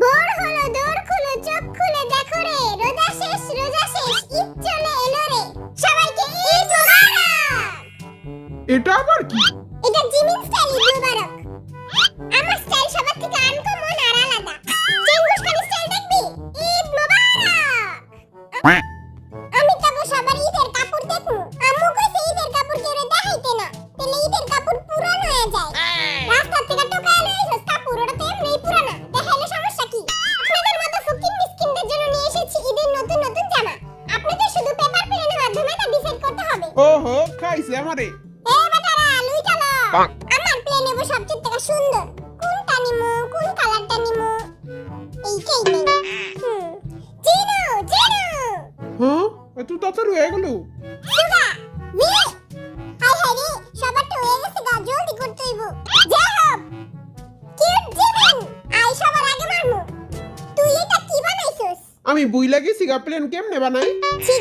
Bore হলো দৌড় খুলো চোখ খুলে দেখো রে রোজা শেষ ঈদ চলে এলো রে সবাইকে ঈদ মোবারক। এটা আবার কি? এটা জিমিন স্টাইল ঈদ মোবারক। আমার স্টাইল সবার থেকে আনকমন আর আলাদা। চেঙ্গুস খান স্টাইল দেখবি? ঈদ মোবারক। আমি তো সবার ঈদের কাপড় দেখু। আম্মু কইছে ঈদের কাপড় কেউরে দেখাইতে না, তাহলে ঈদের কাপড় পুরানো হয়ে যায়। রাস্তা থেকে টোকায় লইছস কাপড়, ওটা তো এমনিই পুরানো, দেখাইলে সমস্যা কি? আপনাদের মতো ফকির মিসকিনদের জন্য নিয়ে এসেছি ঈদের নতুন নতুন জামা। আপনাদের শুধু পেপার প্লেনের মাধ্যমে তা ডিসাইড করতে হবে। ওহো, খাইছে আমারে। এ বেটারা লুই চলো। আমার প্লেন নেব সবচেয়ে থেকে সুন্দর। কোনটা নিমু, কোন কালারটা নিমু? এইটাই নেই। জিনু হ্যাঁ, এত তাড়াতাড়ি হয়ে গেল? সুগা মিলে হাই হাই রে, সবারটা হয়ে গেছে গা, জলদি করতে হইব। জাহাব কিউট জিমেন, আই সবার আগে মারমু। তুই এটা কি বানাইছস? আমি বুইলা গেছি গা প্লেন কেমনে বানাই। ছি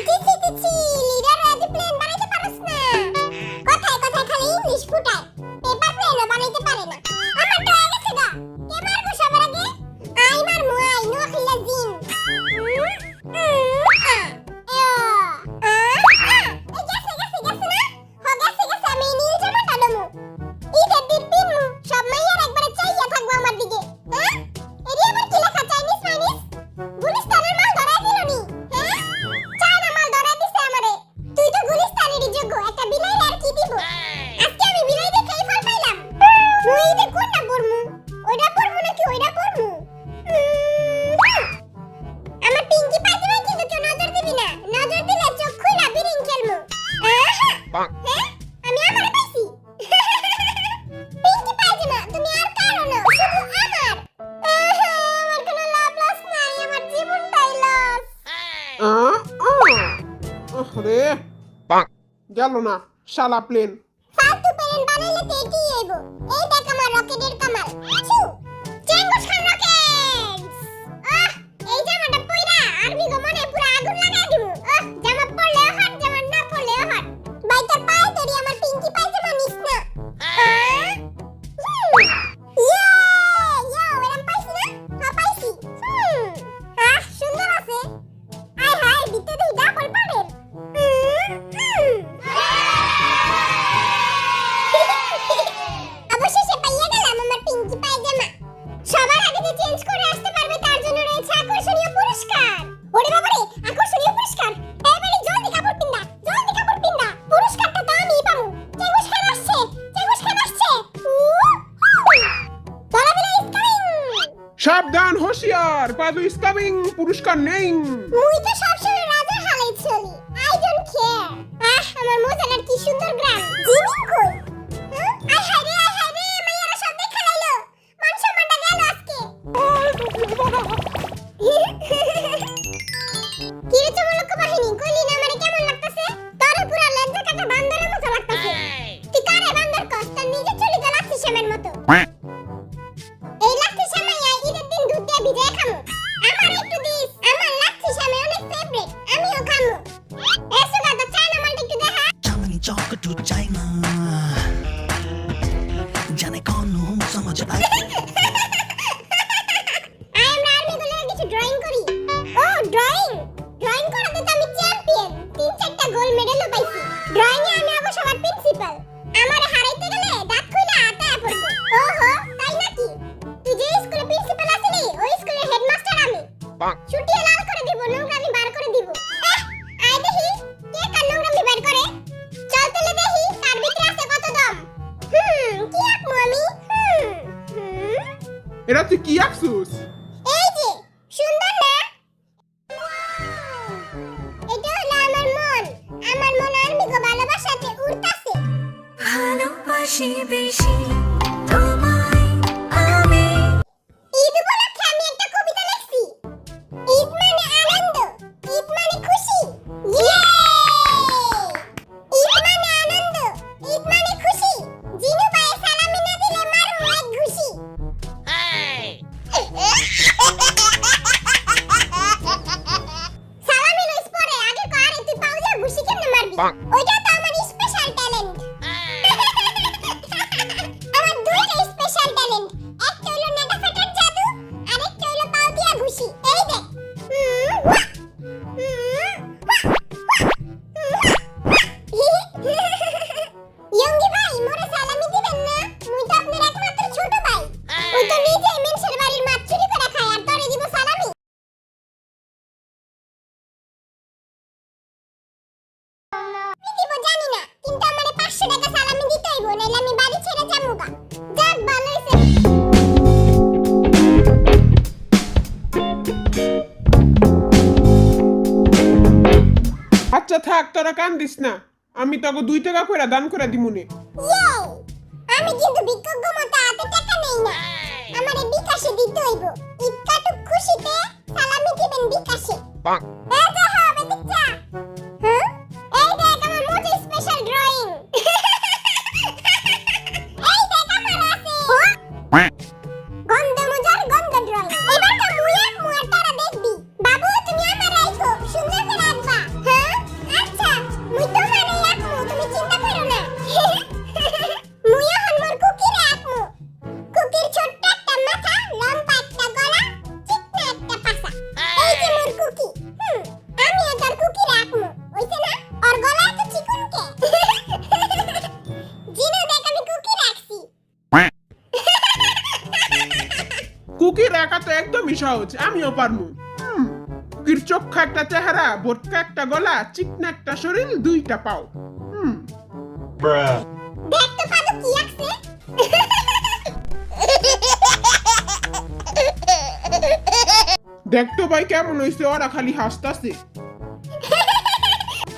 লিডার আজ প্লেন বানাইতে পারছ না। কথায় কথায় খালি ইংলিশ ফুটায়, পেপার প্লেনও বানাইতে পারে না। আমারটা হয়ে গেছে গা, কে মারবো সবার আগে? আই মারমু, আই নোয়াখিলা জিন। আরে গেল না শালা প্লেন। ফালতু প্লেন বানাইলে তো এটাই হইব। এই দেখ আমার রকেটের কামাল। ছু চেঙ্গুস খান রকেটস। এই জামাটা পইরা আর্মি গো মনে পুরো আগুন লাগাই দিমু। জামা পরলে হট, জামা না পরলে হট। ভাই তোর পায়ে ধরি, আমার পিঙ্কি পায়জামা নিস না। এরম পাইছি না? হ্যাঁ পাইছি। সুন্দর আছে। আয় হায় ভিতরে ডাবল পাড়ের। অবশেষে পাইয়া গেলাম আমার পিঙ্কি পায়জামা। সবার আগে যে চেঞ্জ করে আসতে পারবে তার জন্য রয়েছে আকর্ষণীয় পুরস্কার। ওরে বাবারে, আকর্ষণীয় পুরস্কার! এবারে জলদি কাপড় পিন্দা, পুরস্কারটা তো আমিই পাবো। চেঙ্গুস খান আসছে। দলাবিলা ইজ কামিং। সাবধান, হোশিয়ার, পাদু ইজ কামিং, পুরস্কার নেই। মুই তো সবসময় রাজার হালেই চলি। I don't care. আমার মোজাটার কি সুন্দর গ্রাম। জিমিন কই? আয় হায় রে, মাইয়ারা সব দেখা লাইলো। মান সম্মানটা গেল আজকে। কি রে চমলক বাহিনী, কইলি না আমারে কেমন লাগতাছে? তোরে পুরা লজ্জা কাটা বান্দরের মতো লাগতাছে। তুই কারে বান্দর কস? তোর নিজে চলি তো লাগছে শ্যামের মতো। এই লাগছে শ্যামাইয়া ঈদের দিন দুধ দিয়ে ভিজায় খামু। আমার একটু দিস, আমার লাগছে শ্যামে অনেক ফেভারিট, আমিও খামু। এসো দাদা, চায়না মালটা একটু দেখা। चांदनी चौक टू चाइना जाने कौन हूँ समझ आई। আমরা আর্মিগুলো কিছু ড্রয়িং করি। ও ড্রয়িং করাতে তো আমি চ্যাম্পিয়ন। 3-4টা গোল্ড মেডেলও পাইছি। ড্রয়িং এ আমি আগো সবার প্রিন্সিপাল। আমারে হারাইতে গেলে দাঁত খুইলা আটায় পড়বো। ওহো, তাই নাকি? তুই যে স্কুলে প্রিন্সিপাল আছিলি, ওই স্কুলের হেডমাস্টার আমি। ছুটিয়ে লাল করে দিব, নোংরামি বার করে দিব। আয় দেখি কে কার নোংরামি বার করে। চল তেলে দেখি তার ভিতরে আছে কত দম। কি আঁকবো আমি? এরা তুই কি আঁকছুস? এই যে সুন্দর না? এটা হলো আমার মন আর্মিকে ভালোবাসাতে উড়তাছে। ভালোবাসি বেশি তোমায় আমি। ঈদ উপলক্ষে আমি একটা কবিতা লিখছি। ঈদ মানে আনন্দ, ঈদ মানে খুশি। ইয়ে! ঈদ মানে আনন্দ, ঈদ মানে খুশি। জিনু ভাই সালামি না দিলে মারু এক ঘুষি। সালামি লইস পরে, আগে কর তুই পাউজা ঘুষি কেমনে মারবি? ওইটা তো আমার স্পেশাল ট্যালেন্ট। আমার দুইটা স্পেশাল ট্যালেন্ট। একটা হলো নেটা ফেটার জাদু, আরেকটা হলো আচ্ছা থাক, তোরা কান্দিস না, আমি তোকে 2 টাকা করে দান করে দিমুনে। ইয়ে আমি কিন্তু বিজ্ঞজ্ঞ মতো হাতে টাকা নেই না, আমারে বিকাশে দিতে হইব। ইক্কাটুক খুশিতে সালামি দিবেন বিকাশে। এই যে হবে দিচ্ছা। হ্যাঁ এই দেখ আমার মোটে স্পেশাল ড্রয়িং। এই দেখ আমার আছে গন্ধ মজার গন্ধ ড্রয়িং। এবার তো মুয়ার তারা দেখবি। বাবু তুমি আমার রাখো, সুন্দর করে রাখবা। হ্যাঁ আচ্ছা মুই তোমারে রাখমু, তুমি চিন্তা করো না। মুই এখন মোর কুকির রাখমু। কুকির ছোট্ট একটা মাথা, লম্বা একটা গলা, চিকনা একটা পাছা। এই যে মোর কুকি। আমিও তোর কুকি রাখমু, হইছে না? ওর গলা এত চিকন কে? জিনু দেখ আমি কুকি রাখছি। কুকি রাখা তো একদমই সহজ, আমিও পারমু। কুকির চোখা একটা চেহারা, বোটকা একটা গলা, চিকনা একটা শরীর, 2টা পাও। দেখ তো পাদু কি আঁকছে। দেখ তো ভাই কেমন হইছে, ওরা খালি হাসতাছে।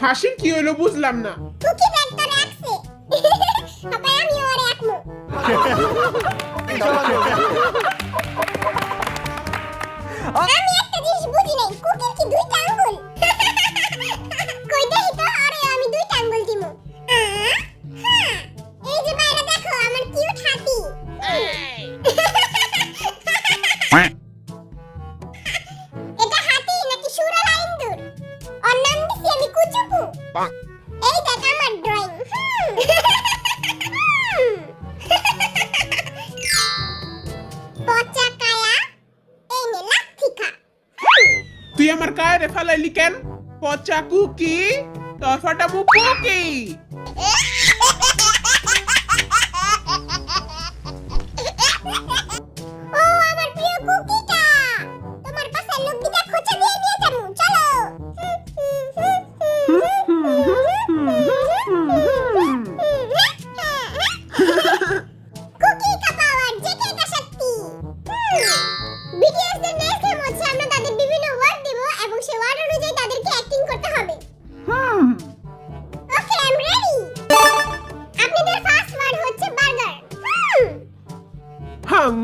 হাসির কি হইলো বুঝলাম না। কুকি দেখ তো রাখছে। আপা আমিও রাখমু। আমি একটা জিনিস বুঝি নাই, কুকির কি 2টা আঙ্গুল? কই দেই তো, আরে আমি 2টা আঙ্গুল দিমু। হ্যাঁ এই যে বাইরে দেখো আমার কিউট হাতি। এটা হাতি নাকি সুরালা ইন্দুর? ওর নাম দিছি আমি কুচুকু। এই দেখ আমার ড্রয়িং। পচা কায়া এনে লাথি খা। তুই আমার কায়রে ফেলাইলি কেন? পচা কুকি, তোর ফাটামু কুকি। ও আমার প্রিয় কুকিটা, তোমার পাশে লোক দিটা খোঁচা দিয়ে নিয়ে যাবো, চলো। কুকি কা পাওয়ার জেকেটা শক্তি। বিটিএস এর নেক্সট গেম হচ্ছে আমরা তাদের বিভিন্ন ওয়ার্ড দেব এবং সেই ওয়ার্ড অনুযায়ী তাদেরকে অ্যাক্টিং করতে হবে। Okay I am ready. আপনাদের ফার্স্ট ওয়ার্ড হচ্ছে বার্গার। হাম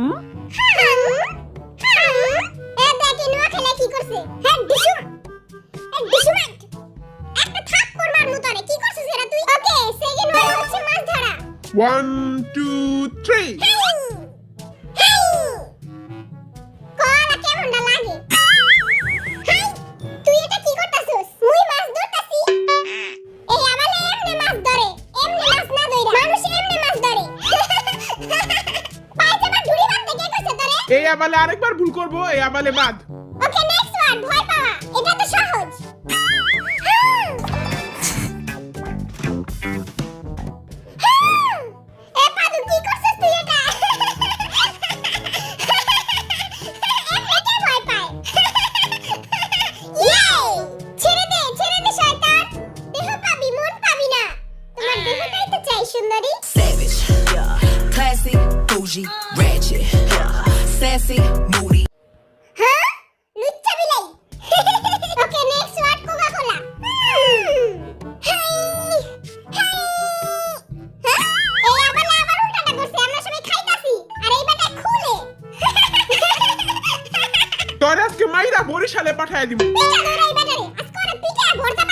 এ দেখে নোয়া খেলা কি করছে? হ্যাঁ ডিসুম ডিসুমাইট একটা থাপ্পড় মারমু তোরে, কি করছিস এরা তুই? ওকে সেকেন্ড ওয়ার্ড হচ্ছে মাছ ধরা। 1 2 3 কলা কেমনটা লাগে? হাই তুই এটা কি করতাছস? মুই মাছ ধরতাছি। এই আবালে এমনে মাছ ধরে, এমনে মাছ না ধইরা মানুষ এমনে মাছ ধরে। পাইতে বা ঝুড়ি বাঁধতে কে কইছে তোরে? এই আবালে আরেকবার ভুল করব, এই আবালে বাদ। ওকে নেক্সট ওয়ার্ড ভয় পাওয়া, এটা তো সহজ। এ পাদু কি করছিস তুই এটা? এমনিতে ভয় পায়। ইয়ে! ছেড়ে দে শয়তান। দেহ পাবি মন পাবি না। তোমার দেহটাই তো চাই সুন্দরী। Savage, yeah. Classy, bougie, ratchet, yeah. Sassy, moody. হ্যাঁ লুচ্চা বিলাই। Okay next word Coca Cola. এই আবার উল্টাটা করছে, আমরা সবাই খাইতাছি আর এই বেটা খুলে। তোর আজকে মাইরা বরিশালে পাঠায় দিব। পিঠা ধরে এই বেটারে আজকে ওরে পিঠা ভর্তা